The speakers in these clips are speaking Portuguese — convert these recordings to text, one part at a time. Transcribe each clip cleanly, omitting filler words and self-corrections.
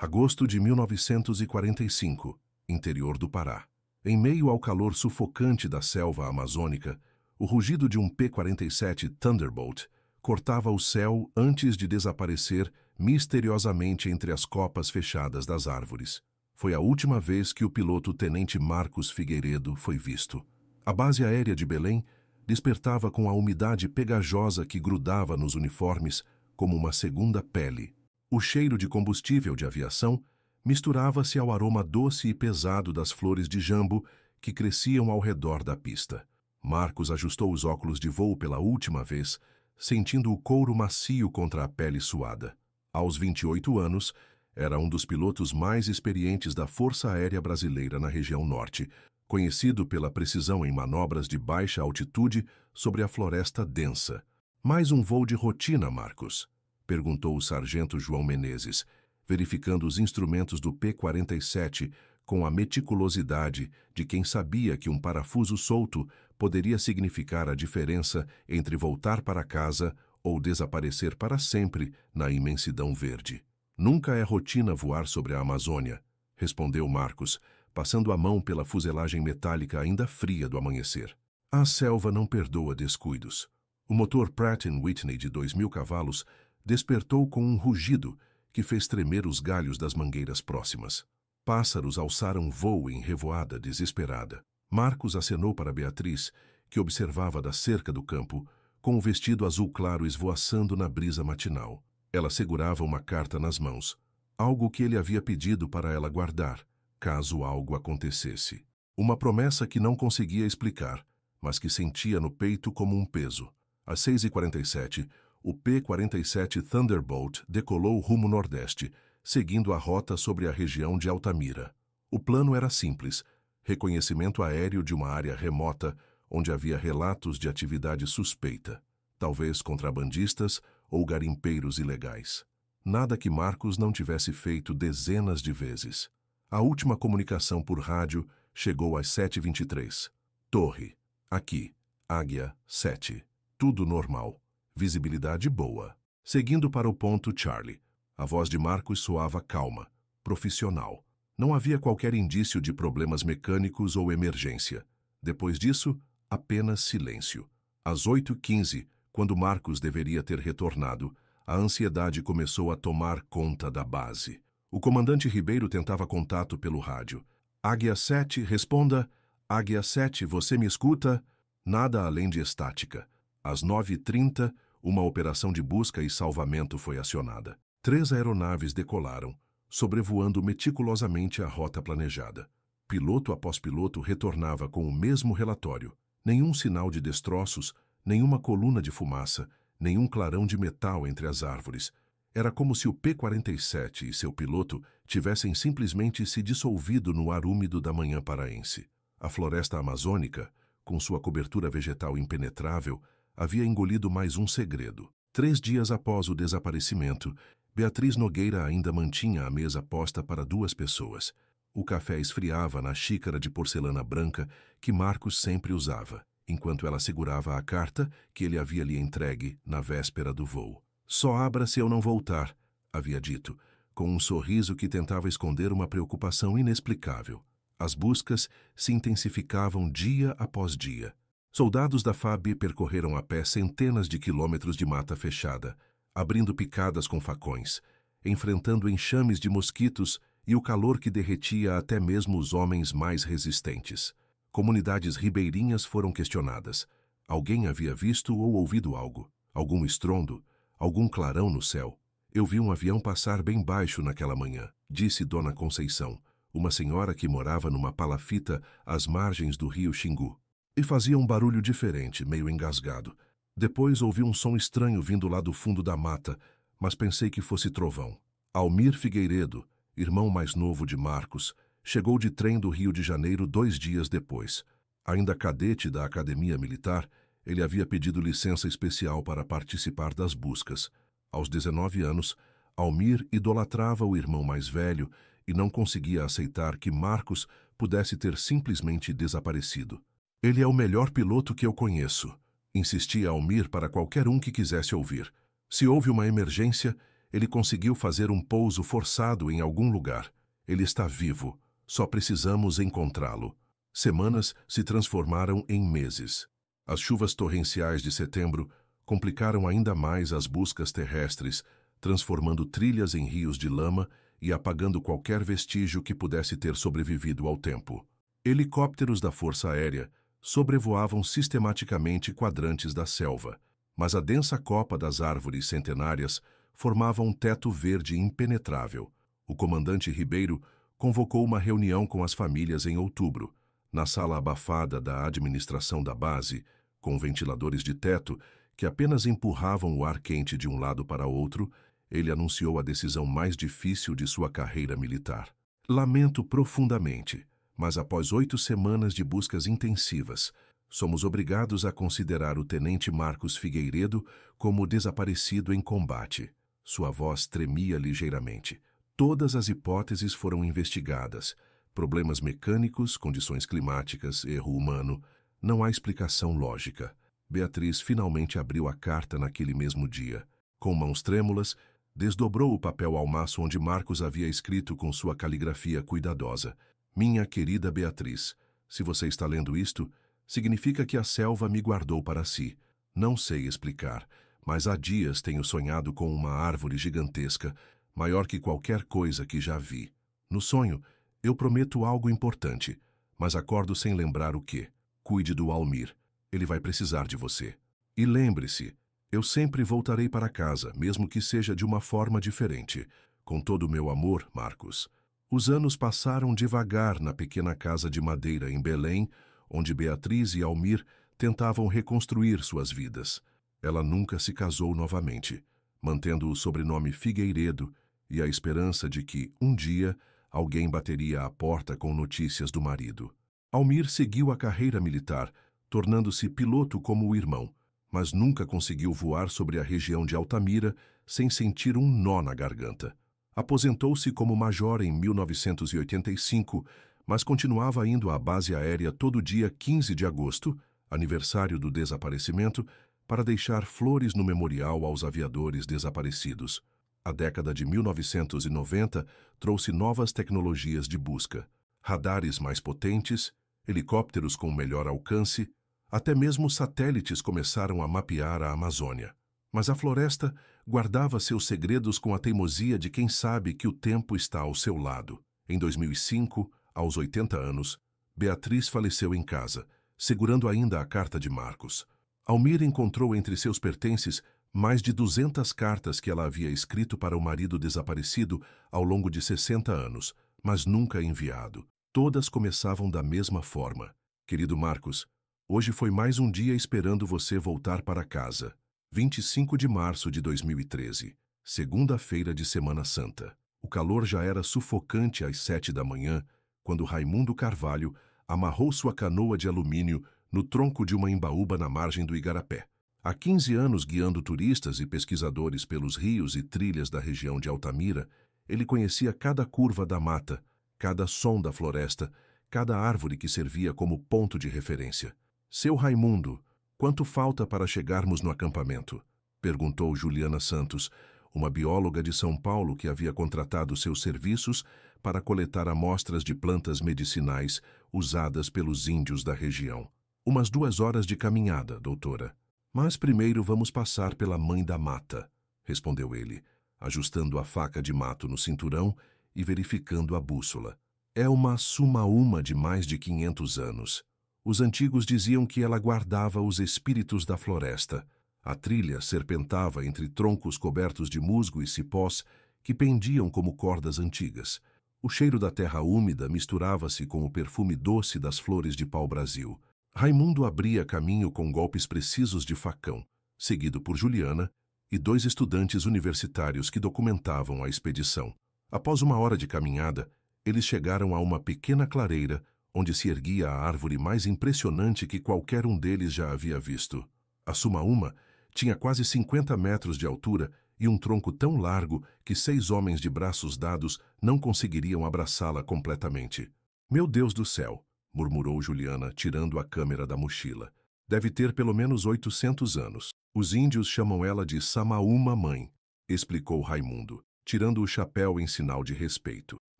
Agosto de 1945, interior do Pará. Em meio ao calor sufocante da selva amazônica, o rugido de um P-47 Thunderbolt cortava o céu antes de desaparecer misteriosamente entre as copas fechadas das árvores. Foi a última vez que o piloto Tenente Marcos Figueiredo foi visto. A base aérea de Belém despertava com a umidade pegajosa que grudava nos uniformes como uma segunda pele. O cheiro de combustível de aviação misturava-se ao aroma doce e pesado das flores de jambo que cresciam ao redor da pista. Marcos ajustou os óculos de voo pela última vez, sentindo o couro macio contra a pele suada. Aos 28 anos, era um dos pilotos mais experientes da Força Aérea Brasileira na região norte, conhecido pela precisão em manobras de baixa altitude sobre a floresta densa. Mais um voo de rotina, Marcos? Perguntou o sargento João Menezes, verificando os instrumentos do P-47 com a meticulosidade de quem sabia que um parafuso solto poderia significar a diferença entre voltar para casa ou desaparecer para sempre na imensidão verde. Nunca é rotina voar sobre a Amazônia, respondeu Marcos, passando a mão pela fuselagem metálica ainda fria do amanhecer. A selva não perdoa descuidos. O motor Pratt & Whitney de 2.000 cavalos despertou com um rugido que fez tremer os galhos das mangueiras próximas. Pássaros alçaram voo em revoada desesperada. Marcos acenou para Beatriz, que observava da cerca do campo, com o vestido azul claro esvoaçando na brisa matinal. Ela segurava uma carta nas mãos, algo que ele havia pedido para ela guardar, caso algo acontecesse. Uma promessa que não conseguia explicar, mas que sentia no peito como um peso. Às 6h47, o P-47 Thunderbolt decolou rumo nordeste, seguindo a rota sobre a região de Altamira. O plano era simples: reconhecimento aéreo de uma área remota onde havia relatos de atividade suspeita, talvez contrabandistas ou garimpeiros ilegais. Nada que Marcos não tivesse feito dezenas de vezes. A última comunicação por rádio chegou às 7h23. Torre. Aqui. Águia 7. Tudo normal. Visibilidade boa. Seguindo para o ponto Charlie. A voz de Marcos soava calma, profissional. Não havia qualquer indício de problemas mecânicos ou emergência. Depois disso, apenas silêncio. Às 8h15, quando Marcos deveria ter retornado, a ansiedade começou a tomar conta da base. O comandante Ribeiro tentava contato pelo rádio. Águia 7, responda. Águia 7, você me escuta? Nada além de estática. Às 9h30, uma operação de busca e salvamento foi acionada. 3 aeronaves decolaram, sobrevoando meticulosamente a rota planejada. Piloto após piloto retornava com o mesmo relatório. Nenhum sinal de destroços, nenhuma coluna de fumaça, nenhum clarão de metal entre as árvores. Era como se o P-47 e seu piloto tivessem simplesmente se dissolvido no ar úmido da manhã paraense. A floresta amazônica, com sua cobertura vegetal impenetrável, havia engolido mais um segredo. 3 dias após o desaparecimento, Beatriz Nogueira ainda mantinha a mesa posta para 2 pessoas. O café esfriava na xícara de porcelana branca que Marcos sempre usava, enquanto ela segurava a carta que ele havia lhe entregue na véspera do voo. Só abra se eu não voltar, havia dito, com um sorriso que tentava esconder uma preocupação inexplicável. As buscas se intensificavam dia após dia. Soldados da FAB percorreram a pé centenas de quilômetros de mata fechada, abrindo picadas com facões, enfrentando enxames de mosquitos e o calor que derretia até mesmo os homens mais resistentes. Comunidades ribeirinhas foram questionadas. Alguém havia visto ou ouvido algo? Algum estrondo? Algum clarão no céu? Eu vi um avião passar bem baixo naquela manhã, disse Dona Conceição, uma senhora que morava numa palafita às margens do rio Xingu. E fazia um barulho diferente, meio engasgado. Depois ouvi um som estranho vindo lá do fundo da mata, mas pensei que fosse trovão. Almir Figueiredo, irmão mais novo de Marcos, chegou de trem do Rio de Janeiro 2 dias depois. Ainda cadete da Academia Militar, ele havia pedido licença especial para participar das buscas. Aos 19 anos, Almir idolatrava o irmão mais velho e não conseguia aceitar que Marcos pudesse ter simplesmente desaparecido. Ele é o melhor piloto que eu conheço, insistia Almir para qualquer um que quisesse ouvir. Se houve uma emergência, Ele conseguiu fazer um pouso forçado em algum lugar. Ele está vivo. Só precisamos encontrá-lo. Semanas se transformaram em meses. As chuvas torrenciais de setembro complicaram ainda mais as buscas terrestres, transformando trilhas em rios de lama e apagando qualquer vestígio que pudesse ter sobrevivido ao tempo. Helicópteros da Força Aérea sobrevoavam sistematicamente quadrantes da selva, mas a densa copa das árvores centenárias formava um teto verde impenetrável. O comandante Ribeiro convocou uma reunião com as famílias em outubro, na sala abafada da administração da base, com ventiladores de teto que apenas empurravam o ar quente de um lado para outro. Ele anunciou a decisão mais difícil de sua carreira militar. Lamento profundamente, mas após 8 semanas de buscas intensivas, somos obrigados a considerar o tenente Marcos Figueiredo como desaparecido em combate. Sua voz tremia ligeiramente. Todas as hipóteses foram investigadas. Problemas mecânicos, condições climáticas, erro humano. Não há explicação lógica. Beatriz finalmente abriu a carta naquele mesmo dia. Com mãos trêmulas, desdobrou o papel ao maço onde Marcos havia escrito com sua caligrafia cuidadosa: Minha querida Beatriz, se você está lendo isto, significa que a selva me guardou para si. Não sei explicar, mas há dias tenho sonhado com uma árvore gigantesca, maior que qualquer coisa que já vi. No sonho, eu prometo algo importante, mas acordo sem lembrar o que. Cuide do Almir. Ele vai precisar de você. E lembre-se, eu sempre voltarei para casa, mesmo que seja de uma forma diferente. Com todo o meu amor, Marcos. Os anos passaram devagar na pequena casa de madeira em Belém, onde Beatriz e Almir tentavam reconstruir suas vidas. Ela nunca se casou novamente, mantendo o sobrenome Figueiredo e a esperança de que, um dia, alguém bateria à porta com notícias do marido. Almir seguiu a carreira militar, tornando-se piloto como o irmão, mas nunca conseguiu voar sobre a região de Altamira sem sentir um nó na garganta. Aposentou-se como major em 1985, mas continuava indo à base aérea todo dia 15 de agosto, aniversário do desaparecimento, para deixar flores no memorial aos aviadores desaparecidos. A década de 1990 trouxe novas tecnologias de busca, radares mais potentes, helicópteros com melhor alcance, até mesmo satélites começaram a mapear a Amazônia. Mas a floresta guardava seus segredos com a teimosia de quem sabe que o tempo está ao seu lado. Em 2005, aos 80 anos, Beatriz faleceu em casa, segurando ainda a carta de Marcos. Almir encontrou entre seus pertences mais de 200 cartas que ela havia escrito para o marido desaparecido ao longo de 60 anos, mas nunca enviado. Todas começavam da mesma forma. Querido Marcos, hoje foi mais um dia esperando você voltar para casa. 25 de março de 2013, segunda-feira de Semana Santa. O calor já era sufocante às 7 da manhã, quando Raimundo Carvalho amarrou sua canoa de alumínio no tronco de uma embaúba na margem do Igarapé. Há 15 anos guiando turistas e pesquisadores pelos rios e trilhas da região de Altamira, ele conhecia cada curva da mata, cada som da floresta, cada árvore que servia como ponto de referência. Seu Raimundo, quanto falta para chegarmos no acampamento? Perguntou Juliana Santos, uma bióloga de São Paulo que havia contratado seus serviços para coletar amostras de plantas medicinais usadas pelos índios da região. Umas 2 horas de caminhada, doutora. Mas primeiro vamos passar pela Mãe da Mata, respondeu ele, ajustando a faca de mato no cinturão e verificando a bússola. É uma sumaúma de mais de 500 anos. Os antigos diziam que ela guardava os espíritos da floresta. A trilha serpentava entre troncos cobertos de musgo e cipós que pendiam como cordas antigas. O cheiro da terra úmida misturava-se com o perfume doce das flores de pau-brasil. Raimundo abria caminho com golpes precisos de facão, seguido por Juliana e 2 estudantes universitários que documentavam a expedição. Após 1 hora de caminhada, eles chegaram a uma pequena clareira onde se erguia a árvore mais impressionante que qualquer um deles já havia visto. A sumaúma tinha quase 50 metros de altura e um tronco tão largo que 6 homens de braços dados não conseguiriam abraçá-la completamente. Meu Deus do céu! Murmurou Juliana, tirando a câmera da mochila. Deve ter pelo menos 800 anos. Os índios chamam ela de Samaúma Mãe. explicou Raimundo, tirando o chapéu em sinal de respeito.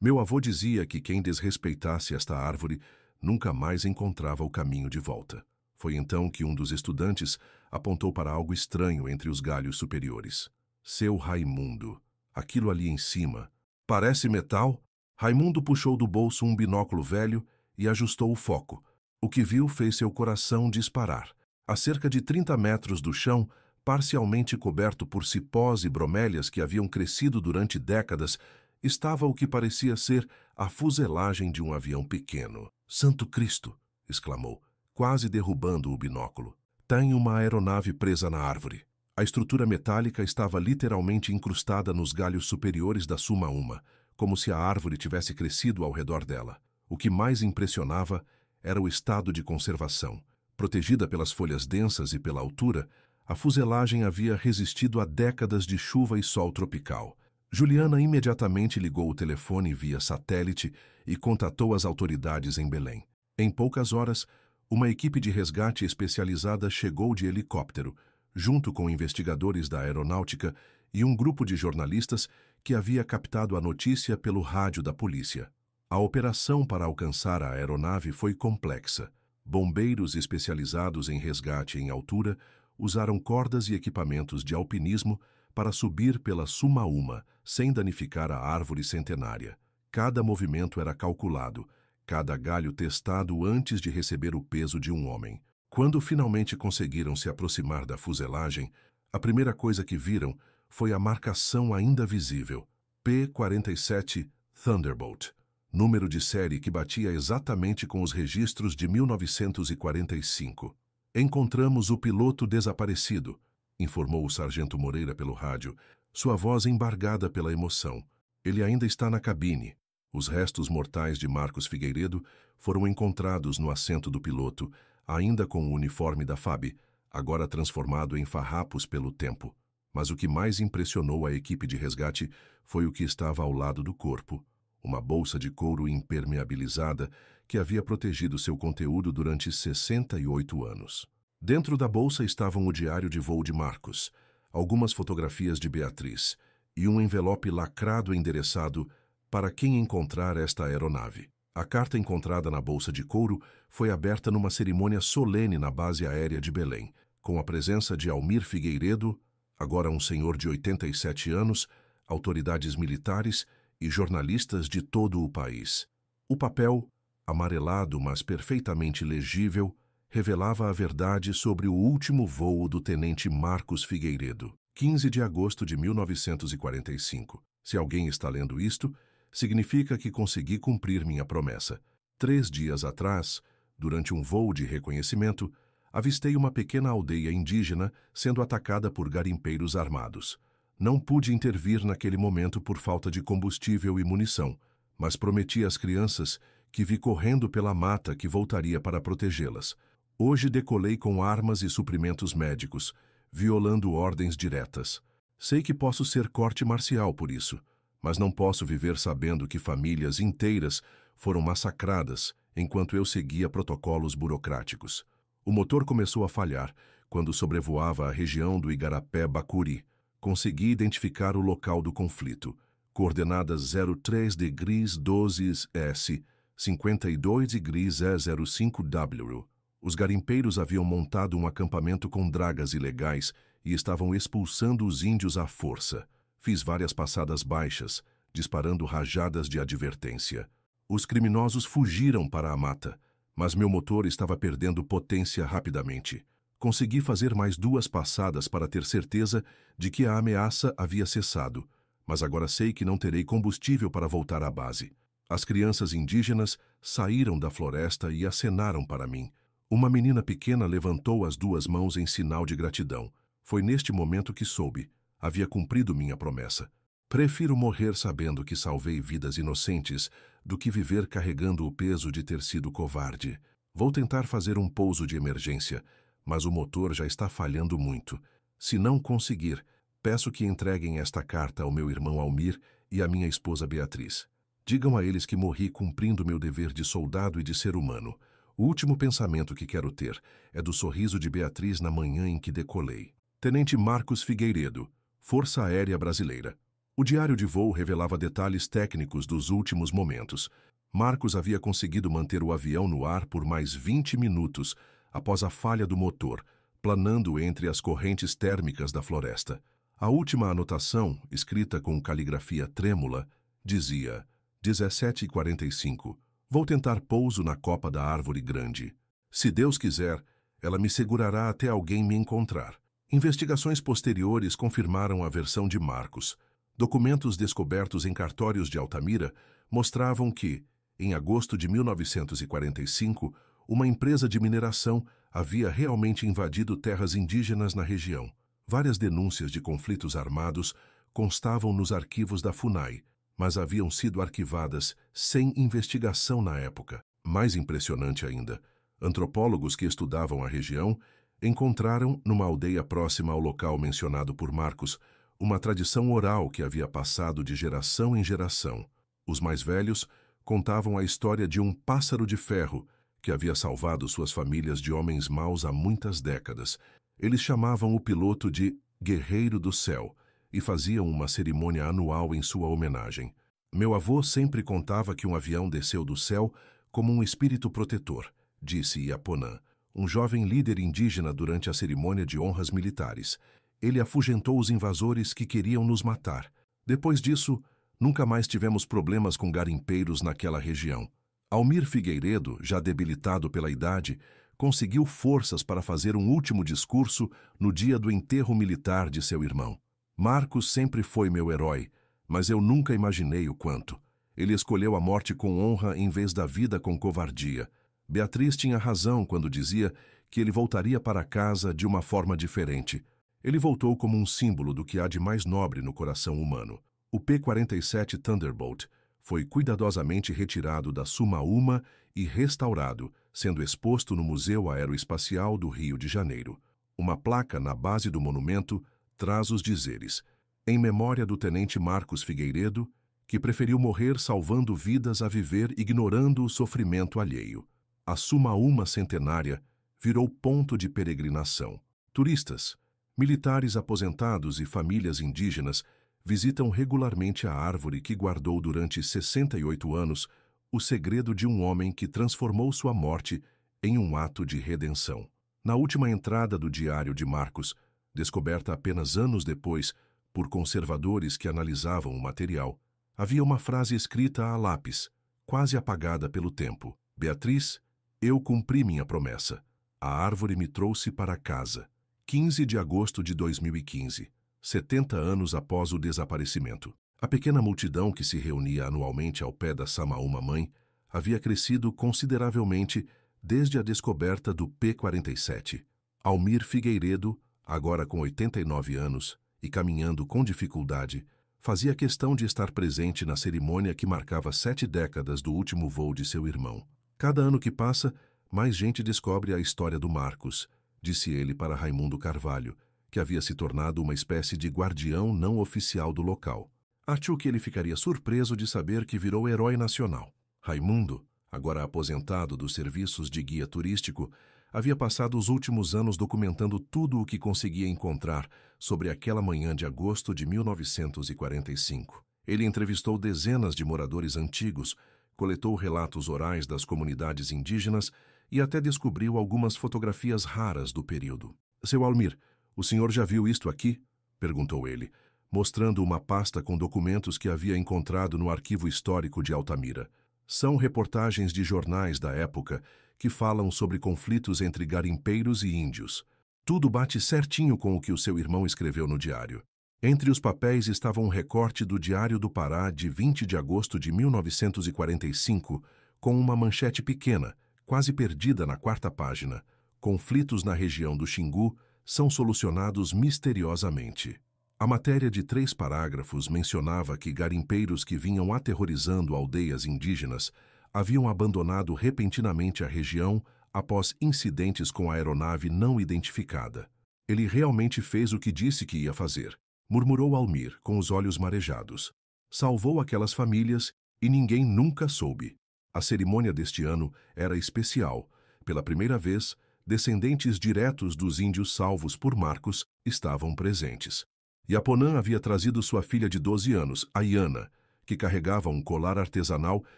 Meu avô dizia que quem desrespeitasse esta árvore nunca mais encontrava o caminho de volta. Foi então que um dos estudantes apontou para algo estranho entre os galhos superiores. Seu Raimundo, aquilo ali em cima. Parece metal? Raimundo puxou do bolso um binóculo velho e ajustou o foco. O que viu fez seu coração disparar. A cerca de 30 metros do chão, parcialmente coberto por cipós e bromélias que haviam crescido durante décadas, estava o que parecia ser a fuselagem de um avião pequeno. Santo Cristo! Exclamou, quase derrubando o binóculo. Tem uma aeronave presa na árvore. A estrutura metálica estava literalmente incrustada nos galhos superiores da Suma Uma, como se a árvore tivesse crescido ao redor dela. O que mais impressionava era o estado de conservação. Protegida pelas folhas densas e pela altura, a fuselagem havia resistido a décadas de chuva e sol tropical. Juliana imediatamente ligou o telefone via satélite e contatou as autoridades em Belém. Em poucas horas, uma equipe de resgate especializada chegou de helicóptero, junto com investigadores da aeronáutica e um grupo de jornalistas que havia captado a notícia pelo rádio da polícia. A operação para alcançar a aeronave foi complexa. Bombeiros especializados em resgate em altura usaram cordas e equipamentos de alpinismo para subir pela Suma Uma, sem danificar a árvore centenária. Cada movimento era calculado, cada galho testado antes de receber o peso de um homem. Quando finalmente conseguiram se aproximar da fuselagem, a primeira coisa que viram foi a marcação ainda visível, P-47 Thunderbolt, número de série que batia exatamente com os registros de 1945. Encontramos o piloto desaparecido, informou o sargento Moreira pelo rádio, sua voz embargada pela emoção. Ele ainda está na cabine. Os restos mortais de Marcos Figueiredo foram encontrados no assento do piloto, ainda com o uniforme da FAB, agora transformado em farrapos pelo tempo. Mas o que mais impressionou a equipe de resgate foi o que estava ao lado do corpo, uma bolsa de couro impermeabilizada que havia protegido seu conteúdo durante 68 anos. Dentro da bolsa estavam o diário de voo de Marcos, algumas fotografias de Beatriz e um envelope lacrado endereçado para quem encontrar esta aeronave. A carta encontrada na bolsa de couro foi aberta numa cerimônia solene na base aérea de Belém, com a presença de Almir Figueiredo, agora um senhor de 87 anos, autoridades militares e jornalistas de todo o país. O papel, amarelado mas perfeitamente legível, revelava a verdade sobre o último voo do tenente Marcos Figueiredo, 15 de agosto de 1945. Se alguém está lendo isto, significa que consegui cumprir minha promessa. 3 dias atrás, durante um voo de reconhecimento, avistei uma pequena aldeia indígena sendo atacada por garimpeiros armados. Não pude intervir naquele momento por falta de combustível e munição, mas prometi às crianças que vi correndo pela mata que voltaria para protegê-las. Hoje decolei com armas e suprimentos médicos, violando ordens diretas. Sei que posso ser corte marcial por isso, mas não posso viver sabendo que famílias inteiras foram massacradas enquanto eu seguia protocolos burocráticos. O motor começou a falhar quando sobrevoava a região do Igarapé-Bacuri. Consegui identificar o local do conflito. Coordenadas 03 degrees 12 S, 52 degrees E05W. Os garimpeiros haviam montado um acampamento com dragas ilegais e estavam expulsando os índios à força. Fiz várias passadas baixas, disparando rajadas de advertência. Os criminosos fugiram para a mata, mas meu motor estava perdendo potência rapidamente. Consegui fazer mais 2 passadas para ter certeza de que a ameaça havia cessado, mas agora sei que não terei combustível para voltar à base. As crianças indígenas saíram da floresta e acenaram para mim. Uma menina pequena levantou as 2 mãos em sinal de gratidão. Foi neste momento que soube. Havia cumprido minha promessa. Prefiro morrer sabendo que salvei vidas inocentes do que viver carregando o peso de ter sido covarde. Vou tentar fazer um pouso de emergência, mas o motor já está falhando muito. Se não conseguir, peço que entreguem esta carta ao meu irmão Almir e à minha esposa Beatriz. Digam a eles que morri cumprindo meu dever de soldado e de ser humano. O último pensamento que quero ter é do sorriso de Beatriz na manhã em que decolei. Tenente Marcos Figueiredo, Força Aérea Brasileira. O diário de voo revelava detalhes técnicos dos últimos momentos. Marcos havia conseguido manter o avião no ar por mais 20 minutos após a falha do motor, planando entre as correntes térmicas da floresta. A última anotação, escrita com caligrafia trêmula, dizia: 17h45. Vou tentar pouso na copa da árvore grande. Se Deus quiser, ela me segurará até alguém me encontrar. Investigações posteriores confirmaram a versão de Marcos. Documentos descobertos em cartórios de Altamira mostravam que, em agosto de 1945, uma empresa de mineração havia realmente invadido terras indígenas na região. Várias denúncias de conflitos armados constavam nos arquivos da FUNAI, mas haviam sido arquivadas sem investigação na época. Mais impressionante ainda, antropólogos que estudavam a região encontraram, numa aldeia próxima ao local mencionado por Marcos, uma tradição oral que havia passado de geração em geração. Os mais velhos contavam a história de um pássaro de ferro que havia salvado suas famílias de homens maus há muitas décadas. Eles chamavam o piloto de Guerreiro do Céu e faziam uma cerimônia anual em sua homenagem. Meu avô sempre contava que um avião desceu do céu como um espírito protetor, disse Iaponã, um jovem líder indígena durante a cerimônia de honras militares. Ele afugentou os invasores que queriam nos matar. Depois disso, nunca mais tivemos problemas com garimpeiros naquela região. Almir Figueiredo, já debilitado pela idade, conseguiu forças para fazer um último discurso no dia do enterro militar de seu irmão. Marcos sempre foi meu herói, mas eu nunca imaginei o quanto. Ele escolheu a morte com honra em vez da vida com covardia. Beatriz tinha razão quando dizia que ele voltaria para casa de uma forma diferente. Ele voltou como um símbolo do que há de mais nobre no coração humano. O P-47 Thunderbolt foi cuidadosamente retirado da Sumaúma e restaurado, sendo exposto no Museu Aeroespacial do Rio de Janeiro. Uma placa na base do monumento traz os dizeres: em memória do tenente Marcos Figueiredo, que preferiu morrer salvando vidas a viver ignorando o sofrimento alheio. A Sumaúma centenária virou ponto de peregrinação. Turistas, militares aposentados e famílias indígenas visitam regularmente a árvore que guardou durante 68 anos o segredo de um homem que transformou sua morte em um ato de redenção. Na última entrada do Diário de Marcos, descoberta apenas anos depois por conservadores que analisavam o material, havia uma frase escrita a lápis, quase apagada pelo tempo: Beatriz, eu cumpri minha promessa. A árvore me trouxe para casa. 15 de agosto de 2015, 70 anos após o desaparecimento. A pequena multidão que se reunia anualmente ao pé da Samaúma Mãe havia crescido consideravelmente desde a descoberta do P-47. Almir Figueiredo, agora com 89 anos e caminhando com dificuldade, fazia questão de estar presente na cerimônia que marcava 7 décadas do último voo de seu irmão. Cada ano que passa, mais gente descobre a história do Marcos, disse ele para Raimundo Carvalho, que havia se tornado uma espécie de guardião não oficial do local. Achou que ele ficaria surpreso de saber que virou herói nacional. Raimundo, agora aposentado dos serviços de guia turístico, havia passado os últimos anos documentando tudo o que conseguia encontrar sobre aquela manhã de agosto de 1945. Ele entrevistou dezenas de moradores antigos, coletou relatos orais das comunidades indígenas e até descobriu algumas fotografias raras do período. Seu Almir, o senhor já viu isto aqui? Perguntou ele, mostrando uma pasta com documentos que havia encontrado no arquivo histórico de Altamira. São reportagens de jornais da época que falam sobre conflitos entre garimpeiros e índios. Tudo bate certinho com o que o seu irmão escreveu no diário. Entre os papéis estava um recorte do Diário do Pará de 20 de agosto de 1945, com uma manchete pequena, quase perdida na 4ª página. Conflitos na região do Xingu são solucionados misteriosamente. A matéria de 3 parágrafos mencionava que garimpeiros que vinham aterrorizando aldeias indígenas haviam abandonado repentinamente a região após incidentes com a aeronave não identificada. Ele realmente fez o que disse que ia fazer, murmurou Almir, com os olhos marejados. Salvou aquelas famílias e ninguém nunca soube. A cerimônia deste ano era especial. Pela primeira vez, descendentes diretos dos índios salvos por Marcos estavam presentes. Yaponã havia trazido sua filha de 12 anos, Ayana, que carregava um colar artesanal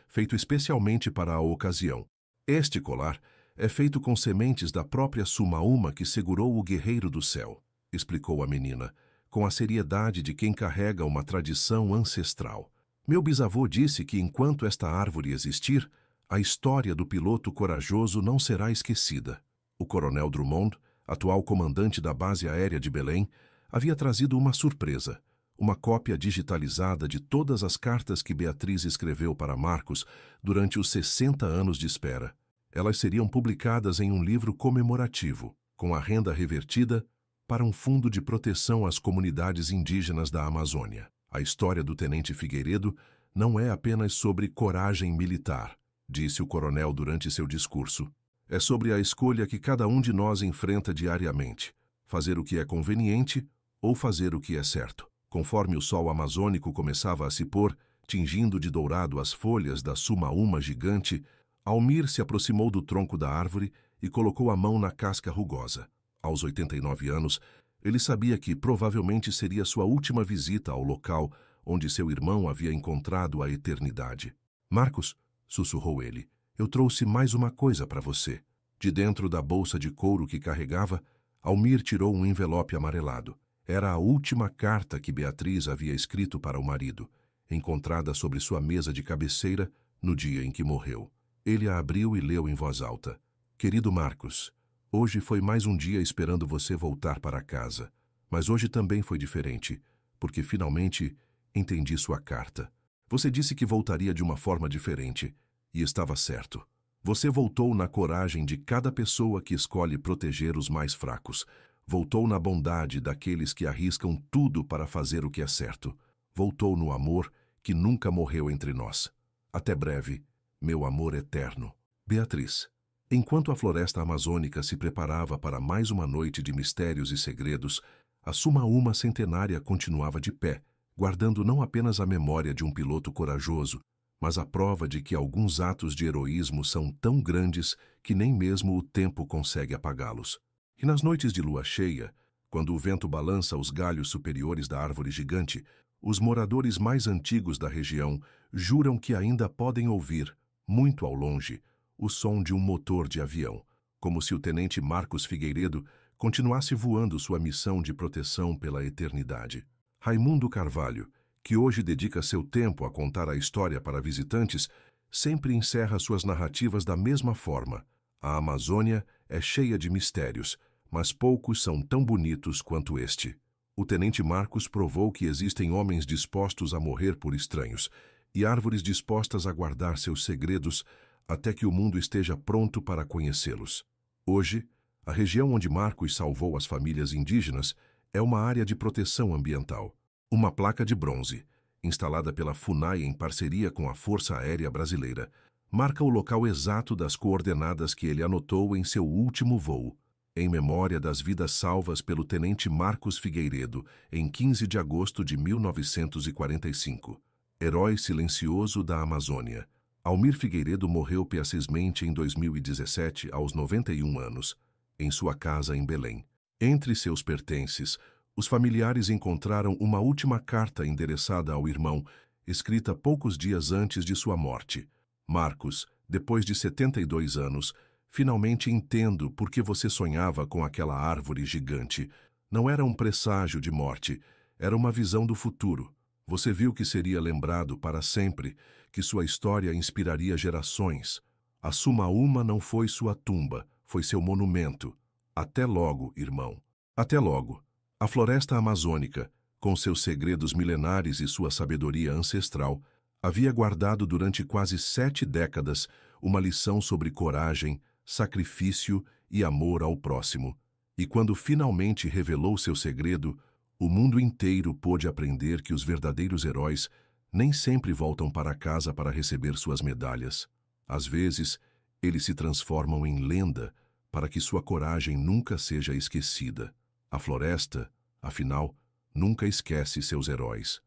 feito especialmente para a ocasião. Este colar é feito com sementes da própria Sumauma que segurou o guerreiro do céu, explicou a menina, com a seriedade de quem carrega uma tradição ancestral. Meu bisavô disse que enquanto esta árvore existir, a história do piloto corajoso não será esquecida. O coronel Drummond, atual comandante da base aérea de Belém, havia trazido uma surpresa, uma cópia digitalizada de todas as cartas que Beatriz escreveu para Marcos durante os 60 anos de espera. Elas seriam publicadas em um livro comemorativo, com a renda revertida para um fundo de proteção às comunidades indígenas da Amazônia. A história do tenente Figueiredo não é apenas sobre coragem militar, disse o coronel durante seu discurso. É sobre a escolha que cada um de nós enfrenta diariamente, fazer o que é conveniente ou fazer o que é certo. Conforme o sol amazônico começava a se pôr, tingindo de dourado as folhas da Sumauma gigante, Almir se aproximou do tronco da árvore e colocou a mão na casca rugosa. Aos 89 anos, ele sabia que provavelmente seria sua última visita ao local onde seu irmão havia encontrado a eternidade. Marcos, sussurrou ele, eu trouxe mais uma coisa para você. De dentro da bolsa de couro que carregava, Almir tirou um envelope amarelado. Era a última carta que Beatriz havia escrito para o marido, encontrada sobre sua mesa de cabeceira no dia em que morreu. Ele a abriu e leu em voz alta. Querido Marcos, hoje foi mais um dia esperando você voltar para casa. Mas hoje também foi diferente, porque finalmente entendi sua carta. Você disse que voltaria de uma forma diferente, e estava certo. Você voltou na coragem de cada pessoa que escolhe proteger os mais fracos. Voltou na bondade daqueles que arriscam tudo para fazer o que é certo. Voltou no amor que nunca morreu entre nós. Até breve, meu amor eterno. Beatriz. Enquanto a floresta amazônica se preparava para mais uma noite de mistérios e segredos, a Sumauma centenária continuava de pé, guardando não apenas a memória de um piloto corajoso, mas a prova de que alguns atos de heroísmo são tão grandes que nem mesmo o tempo consegue apagá-los. E nas noites de lua cheia, quando o vento balança os galhos superiores da árvore gigante, os moradores mais antigos da região juram que ainda podem ouvir, muito ao longe, o som de um motor de avião, como se o tenente Marcos Figueiredo continuasse voando sua missão de proteção pela eternidade. Raimundo Carvalho, que hoje dedica seu tempo a contar a história para visitantes, sempre encerra suas narrativas da mesma forma. A Amazônia é cheia de mistérios, mas poucos são tão bonitos quanto este. O tenente Marcos provou que existem homens dispostos a morrer por estranhos e árvores dispostas a guardar seus segredos até que o mundo esteja pronto para conhecê-los. Hoje, a região onde Marcos salvou as famílias indígenas é uma área de proteção ambiental. Uma placa de bronze, instalada pela FUNAI em parceria com a Força Aérea Brasileira, marca o local exato das coordenadas que ele anotou em seu último voo, em memória das vidas salvas pelo tenente Marcos Figueiredo em 15 de agosto de 1945. Herói silencioso da Amazônia. Almir Figueiredo morreu piacesmente em 2017, aos 91 anos, em sua casa em Belém. Entre seus pertences, os familiares encontraram uma última carta endereçada ao irmão, escrita poucos dias antes de sua morte. Marcos, depois de 72 anos, finalmente entendo por que você sonhava com aquela árvore gigante. Não era um presságio de morte, era uma visão do futuro. Você viu que seria lembrado para sempre, que sua história inspiraria gerações. A Sumauma não foi sua tumba, foi seu monumento. Até logo, irmão. Até logo. A floresta amazônica, com seus segredos milenares e sua sabedoria ancestral, havia guardado durante quase 7 décadas uma lição sobre coragem, sacrifício e amor ao próximo. E quando finalmente revelou seu segredo, o mundo inteiro pôde aprender que os verdadeiros heróis nem sempre voltam para casa para receber suas medalhas. Às vezes, eles se transformam em lenda para que sua coragem nunca seja esquecida. A floresta, afinal, nunca esquece seus heróis.